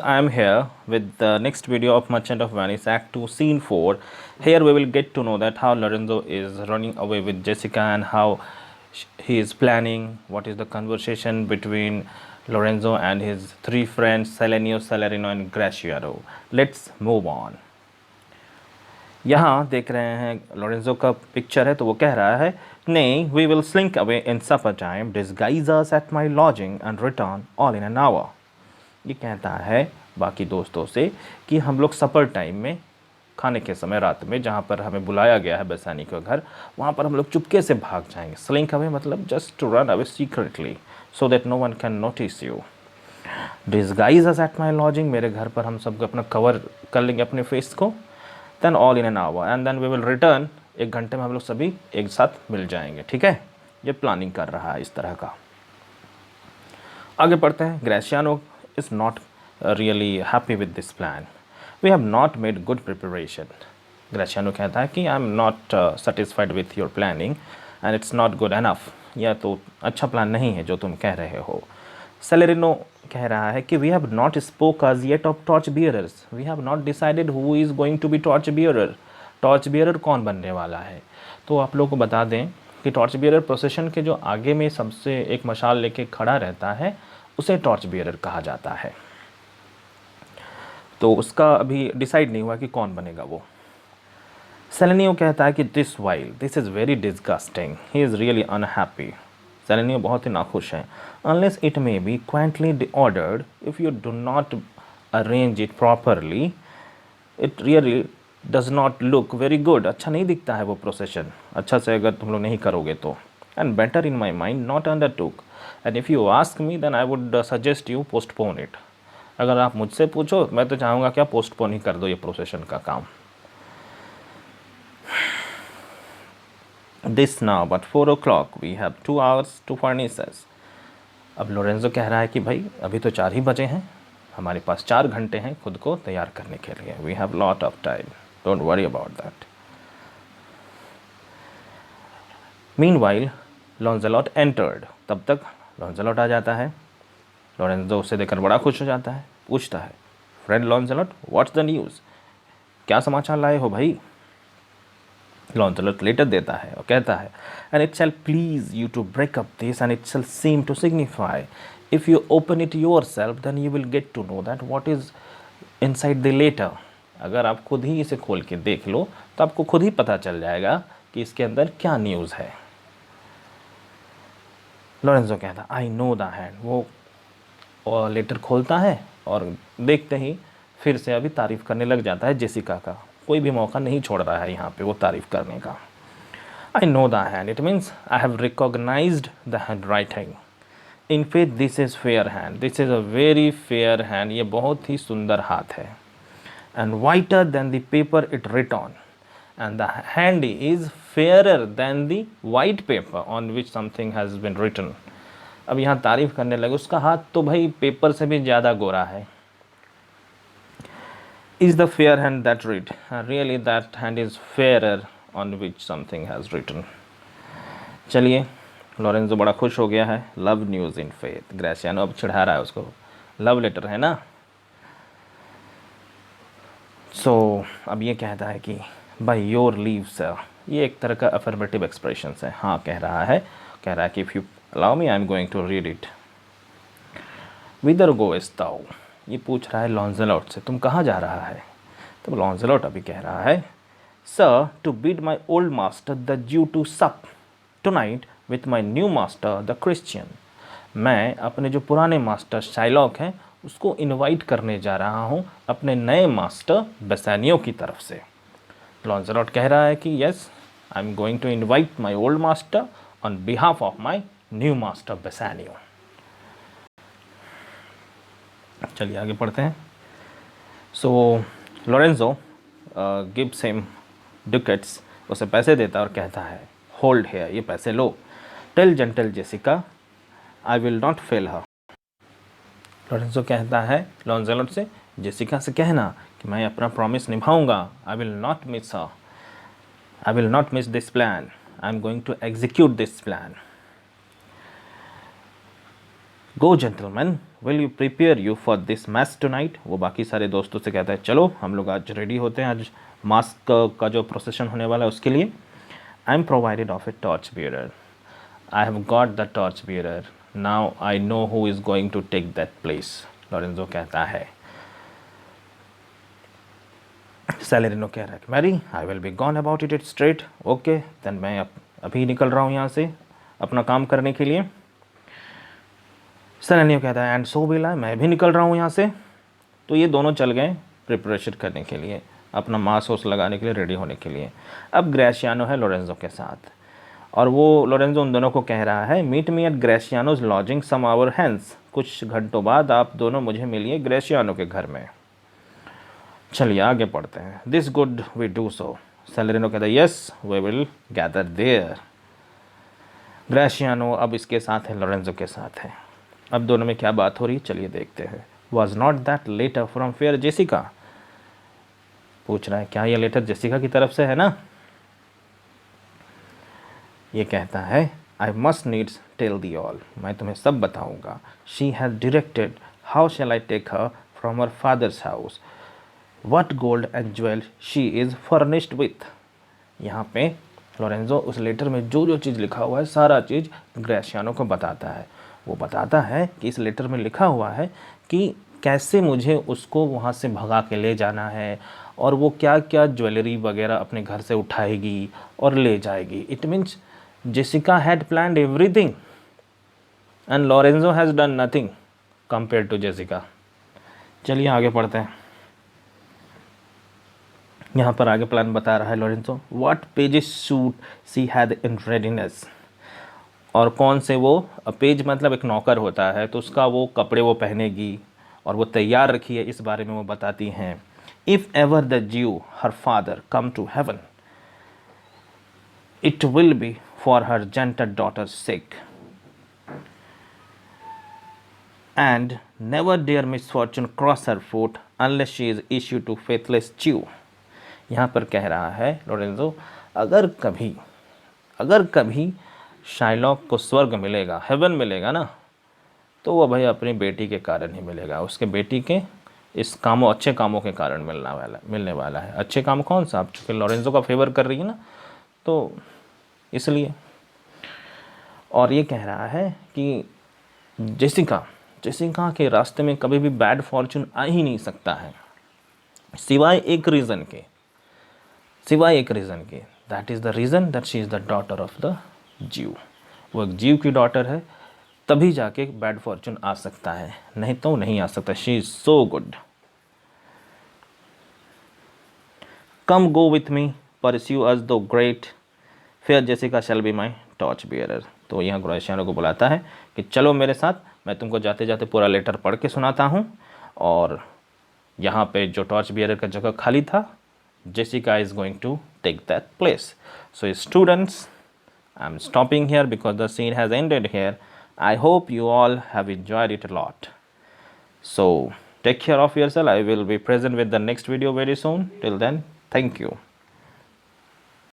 I am here with the next video of Merchant of Venice Act 2 Scene 4. Here we will get to know that how Lorenzo is running away with Jessica and how he is planning, what is the conversation between Lorenzo and his three friends Selenio, Salarino and Graciano. Let's move on. यहाँ देख रहे हैं Lorenzo का picture है तो वो कह रहा है नहीं we will slink away in supper time disguise us at my lodging and return all in an hour. ये कहता है बाकी दोस्तों से कि हम लोग सपर टाइम में खाने के समय रात में जहाँ पर हमें बुलाया गया है बेसानी के घर वहाँ पर हम लोग चुपके से भाग जाएंगे। स्लिंक अवे मतलब just to run away secretly so that no one can notice you. Disguise us at my lodging मेरे घर पर हम सब अपना कवर कर लेंगे अपने फेस को। Then all in an hour and then we will return. एक घंटे में हम लोग सभी एक साथ मिल जाएंगे। ठीक है, ये प्लानिंग कर रहा है इस तरह का। आगे बढ़ते हैं। Gratiano is not really happy with this plan. We have not made good preparation. Gratiano कहता है कि I am not satisfied with your planning and it's not good enough. यह तो अच्छा प्लान नहीं है जो तुम कह रहे हो। सेलेरिनो कह रहा है कि we have not spoke as yet of torch bearers. We have not decided who is going to be torch bearer. Torch bearer कौन बनने वाला है। तो आप लोगों को बता दें कि टॉर्च बियरर प्रोसेशन के जो आगे में सबसे एक मशाल लेके खड़ा रहता है उसे टॉर्च बियरर कहा जाता है। तो उसका अभी डिसाइड नहीं हुआ कि कौन बनेगा वो। सेलेनियो कहता है कि this is very disgusting, he is really unhappy. Solanio बहुत ही नाखुश है। Unless it may be quaintly ordered if you do not arrange it properly it really does not look very good. अच्छा नहीं दिखता है वो प्रोसेशन, अच्छा से अगर तुम लोग नहीं करोगे तो। And better in my mind not undertook and if you ask me then I would suggest you postpone it. अगर आप मुझसे पूछो मैं तो चाहूँगा क्या पोस्टपोन ही कर दो ये प्रोसेशन का काम। This now but 4 o'clock we have 2 hours to furnish us। अब लोरेंजो कह रहा है कि भाई अभी तो 4 ही बजे हैं, हमारे पास 4 घंटे हैं खुद को तैयार करने के लिए। We have lot of time, don't worry about that. Meanwhile Launcelot entered. तब तक लॉन्जेलॉट आ जाता है। लोरेंजो उसे देखकर बड़ा खुश हो जाता है, पूछता है फ्रेंड लॉन्जेलॉट व्हाट्स द न्यूज़, क्या समाचार लाए हो भाई। लॉन्जेलॉट लेटर देता है और कहता है and it shall please you to break up this and it shall seem to signify if you open it yourself then you will get to know that what is inside the letter. अगर आप खुद ही इसे खोल के देख लो तो आपको खुद ही पता चल जाएगा कि इसके अंदर क्या न्यूज़ है। लोरेंजो कहता आई नो द हैंड। वो और लेटर खोलता है और देखते ही फिर से अभी तारीफ़ करने लग जाता है जेसिका का। कोई भी मौका नहीं छोड़ रहा है यहाँ पे वो तारीफ़ करने का। I know the hand it means I have recognised the handwriting. In faith this is fair hand, this is a very fair hand. ये बहुत ही सुंदर हाथ है। And whiter than the paper it writ on and the hand is fairer than the white paper on which something has been written. अब यहाँ तारीफ़ करने लगे, उसका हाथ तो भाई पेपर से भी ज़्यादा गोरा है। Is the fair hand that read? Really that hand is fairer on which something has written। चलिए लोरेंजो बड़ा खुश हो गया है। Love news in faith. Gratiano अब चिढ़ा रहा है उसको, लव लेटर है ना। अब ये कहता है कि बाय योर लीव सर। ये एक तरह का अफर्मेटिव एक्सप्रेशन है। हाँ कह रहा है कि if you allow me I am going to read it. Whither goest thou. ये पूछ रहा है लॉन्जेलॉट से तुम कहाँ जा रहा है। तब लॉन्जेलॉट अभी कह रहा है sir to bid my old master the Jew to sup tonight with my new master the Christian. मैं अपने जो पुराने मास्टर शाइलॉक हैं उसको इनवाइट करने जा रहा हूँ अपने नए मास्टर बेसानियो की तरफ से। लॉन्जेलॉट कह रहा है कि yes I am going to invite my old master on behalf of my new master Bassanio. चलिए आगे पढ़ते हैं। So Lorenzo gives him ducats. उसे पैसे देता और कहता है होल्ड हेयर, ये पैसे लो। Tell gentle Jessica I will not fail her. Lorenzo कहता है लॉन्जेलॉट से जेसिका से कहना कि मैं अपना प्रॉमिस निभाऊंगा। I will not miss her, I will not miss this plan, I am going to execute this plan. Go gentlemen, will you prepare you for this masque tonight. वो बाकी सारे दोस्तों से कहता है चलो हम लोग आज रेडी होते हैं, आज मास्क का जो प्रोसेशन होने वाला है उसके लिए। I am provided of a torch bearer, I have got the torch bearer, now I know who is going to take that place. Lorenzo कहता है, सेलेरिनो कह रहा है marry I will be gone about it straight. Okay then मैं अभी निकल रहा हूँ यहाँ से अपना काम करने के लिए। सेलेरिनो कहता है एंड सो विल आई, मैं भी निकल रहा हूँ यहाँ से। तो ये दोनों चल गए प्रिपरेशन करने के लिए, अपना मास्क वास्क लगाने के लिए, रेडी होने के लिए। अब ग्रेशियानो है लोरेंजो के साथ, और वो लोरेंजो उन दोनों को कह रहा है meet me at Gratiano's lodging some hour hence, कुछ घंटों बाद आप दोनों मुझे मिलिए ग्रेशियानो के घर में। चलिए आगे पढ़ते हैं। This good we do so, Celerino कहता है yes we will gather there. Graziano अब इसके साथ है, लोरेंजो के साथ है। अब दोनों में क्या बात हो रही है चलिए देखते हैं। Was not that letter from fair Jessica, पूछ रहा है क्या ये लेटर जेसिका की तरफ से है ना। ये कहता है I must needs tell thee all, मैं तुम्हें सब बताऊंगा। She has directed how shall I take her from her father's house, what gold and jewel she is furnished with. यहाँ पे लोरेंजो उस लेटर में जो जो चीज़ लिखा हुआ है सारा चीज़ ग्रेशियानो को बताता है। वो बताता है कि इस लेटर में लिखा हुआ है कि कैसे मुझे उसको वहाँ से भगा के ले जाना है, और वो क्या क्या ज्वेलरी वगैरह अपने घर से उठाएगी और ले जाएगी। It means Jessica had planned everything and Lorenzo has done nothing compare to Jessica. चलिए आगे पढ़ते हैं। यहाँ पर आगे प्लान बता रहा है Lorenzo. What pages shoot she had in readiness, और कौन से वो पेज मतलब एक नौकर होता है तो उसका वो कपड़े वो पहनेगी और वो तैयार रखी है, इस बारे में वो बताती हैं। If ever the Jew her father come to heaven it will be for her gentle daughter's sake and never dare misfortune cross her foot unless she is issue to faithless Jew. यहाँ पर कह रहा है Lorenzo अगर कभी Shylock को स्वर्ग मिलेगा, हेवन मिलेगा ना, तो वह भाई अपनी बेटी के कारण ही मिलेगा, उसके बेटी के इस कामों अच्छे कामों के कारण मिलने वाला है। अच्छे काम कौन सा, आप चूँकि लोरेंजो का फेवर कर रही है ना तो इसलिए। और ये कह रहा है कि जेसिका के रास्ते में कभी भी बैड फॉर्चून आ ही नहीं सकता है, सिवाय एक रीज़न के, that is the reason that she is the daughter of the ज्यू। वो एक ज्यू की डॉटर है, तभी जाके बैड फॉर्चून आ सकता है, नहीं तो नहीं आ सकता। She is so good. Come go with me pursue us the great fair Jessica shall be my torch bearer. तो यहाँ ग्रेशियानो को बुलाता है कि चलो मेरे साथ, मैं तुमको जाते जाते पूरा लेटर पढ़ के सुनाता हूँ, और यहाँ पे जो टॉर्च बियरर का जगह खाली था, Jessica is going to take that place. So students, I'm stopping here because the scene has ended here. I hope you all have enjoyed it a lot. So take care of yourself. I will be present with the next video very soon. Till then, thank you.